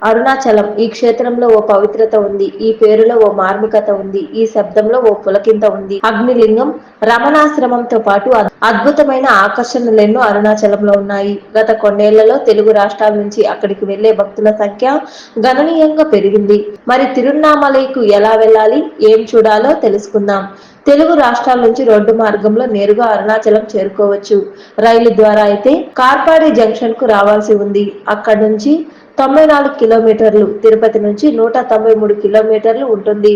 అరుణాచలం ఈ క్షేత్రంలో ఓ పవిత్రత ఉంది. ఈ పేరులో ఓ మార్మికత ఉంది. ఈ శబ్దంలో ఓ పులకింత ఉంది. అగ్నిలింగం, రమణాశ్రమంతో పాటు అద్భుతమైన ఆకర్షణలెన్నో అరుణాచలంలో ఉన్నాయి. గత కొన్నేళ్లలో తెలుగు రాష్ట్రాల నుంచి అక్కడికి వెళ్లే భక్తుల సంఖ్య గణనీయంగా పెరిగింది. మరి తిరువన్నామలైకు ఎలా వెళ్ళాలి, ఏం చూడాలో తెలుసుకుందాం. తెలుగు రాష్ట్రాల నుంచి రోడ్డు మార్గంలో నేరుగా అరుణాచలం చేరుకోవచ్చు. రైలు ద్వారా అయితే కార్పాడి జంక్షన్ కు రావాల్సి ఉంది. అక్కడి నుంచి 94 కిలోమీటర్లు, తిరుపతి నుంచి 193 కిలోమీటర్లు ఉంటుంది.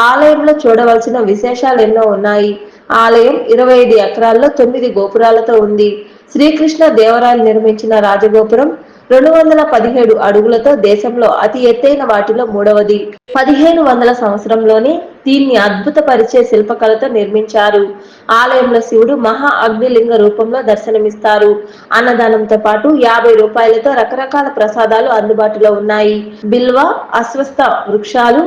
ఆలయంలో చూడవలసిన విశేషాలు ఎన్నో ఉన్నాయి. ఆలయం 25 ఎకరాల్లో 9 గోపురాలతో ఉంది. శ్రీకృష్ణ దేవరాయలు నిర్మించిన రాజగోపురం 217 అడుగులతో దేశంలో అతి ఎత్తైన వాటిలో మూడవది. 1500 సంవత్సరంలోనే దీన్ని అద్భుతపరిచే శిల్పకళతో నిర్మించారు. ఆలయంలో శివుడు మహా అగ్నిలింగ రూపంలో దర్శనమిస్తారు. అన్నదానంతో పాటు 50 రూపాయలతో రకరకాల ప్రసాదాలు అందుబాటులో ఉన్నాయి. బిల్వ, అశ్వస్థ వృక్షాలు,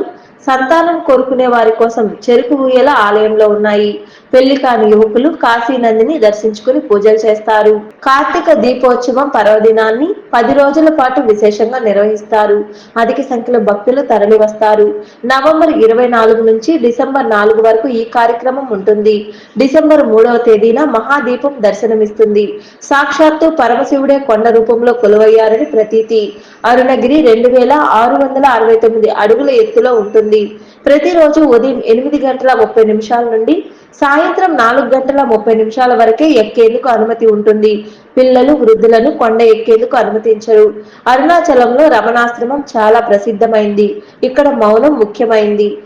సంతానం కోరుకునే వారి కోసం చెరుకు ఊయల ఆలయంలో ఉన్నాయి. పెళ్లి కాని యువకులు కాశీనందిని దర్శించుకుని పూజలు చేస్తారు. కార్తీక దీపోత్సవం పర్వదినాన్ని 10 రోజుల పాటు విశేషంగా నిర్వహిస్తారు. అధిక సంఖ్యలో భక్తులు తరలి వస్తారు. నవంబర్ 24 నుంచి డిసెంబర్ 4 వరకు ఈ కార్యక్రమం ఉంటుంది. డిసెంబర్ 3వ తేదీన మహాదీపం దర్శనమిస్తుంది. సాక్షాత్తు పరమశివుడే కొండ రూపంలో కొలువయ్యారని ప్రతీతి. అరుణగిరి 2669 అడుగుల ఎత్తులో ఉంటుంది. ప్రతిరోజు ఉదయం 8 గంటల 30 నిమిషాల నుండి సాయంత్రం 4 గంటల 30 నిమిషాల వరకే ఎక్కేందుకు అనుమతి ఉంటుంది. పిల్లలు, వృద్ధులను కొండ ఎక్కేందుకు అనుమతించరు. అరుణాచలంలో రమణాశ్రమం చాలా ప్రసిద్ధమైంది. ఇక్కడ మౌనం ముఖ్యమైంది.